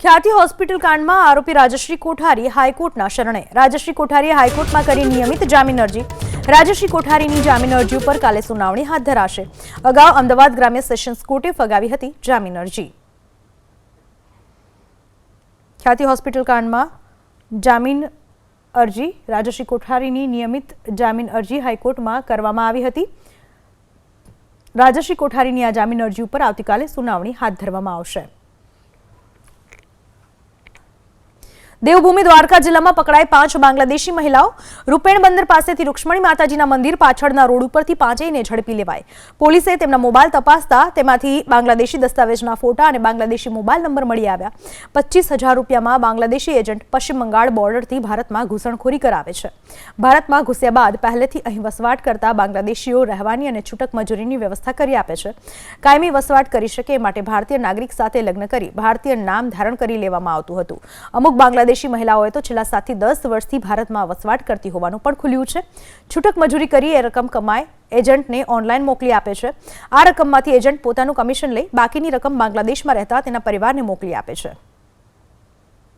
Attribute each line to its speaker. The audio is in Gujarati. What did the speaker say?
Speaker 1: ખ્યાતિ હોસ્પિટલ કાંડમાં આરોપી રાજશ્રી કોઠારી હાઈકોર્ટના શરણે। રાજશ્રી કોઠારીએ હાઈકોર્ટમાં કરી નિયમિત જામીન અરજી। રાજશ્રી કોઠારીની જામીન અરજી ઉપર કાલે સુનાવણી હાથ ધરાશે। અગાઉ અમદાવાદ ગ્રામ્ય સેશન્સ કોર્ટે ફગાવી હતી જામીન અરજી। ખ્યાતિ હોસ્પિટલ કાંડમાં જામીન અરજી રાજશ્રી કોઠારીની નિયમિત જામીન અરજી હાઈકોર્ટમાં કરવામાં આવી હતી। રાજશ્રી કોઠારીની આ જામીન અરજી ઉપર આવતીકાલે સુનાવણી હાથ ધરવામાં આવશે। દેવભૂમિ દ્વારકા જિલ્લામાં પકડાઈ 5 બાંગ્લાદેશી મહિલાઓ। રૂપેણ બંદર પાસેથી રૂક્ષ્મણી માતાજીના મંદિર પાછળના રોડ ઉપરથી પાંચેયને ઝડપી લેવાઈ। પોલીસે તેમના મોબાઈલ તપાસતા તેમાંથી બાંગ્લાદેશી દસ્તાવેજના ફોટા અને બાંગ્લાદેશી મોબાઈલ નંબર મળી આવ્યા। 25,000 રૂપિયામાં બાંગ્લાદેશી એજન્ટ પશ્ચિમ બંગાળ બોર્ડરથી ભારતમાં ઘૂસણખોરી કરાવે છે। ભારતમાં ઘૂસ્યા બાદ પહેલેથી અહીં વસવાટ કરતા બાંગ્લાદેશીઓ રહેવાની અને છૂટક મજૂરીની વ્યવસ્થા કરી આપે છે। કાયમી વસવાટ કરી શકે એ માટે ભારતીય નાગરિક સાથે લગ્ન કરી ભારતીય નામ ધારણ કરી લેવામાં આવતું હતું। અમુક બાંગ્લાદેશી મહિલાઓએ તો છેલ્લા 7 થી 10 વર્ષથી ભારતમાં વસવાટ કરતી હોવાનું પણ ખુલ્યું છે। છૂટક મજૂરી કરી એ રકમ કમાય એજન્ટને ઓનલાઈન મોકલી આપે છે। આ રકમમાંથી એજન્ટ પોતાનું કમિશન લઈ બાકીની રકમ બાંગ્લાદેશમાં રહેતા તેના પરિવારને મોકલી આપે છે।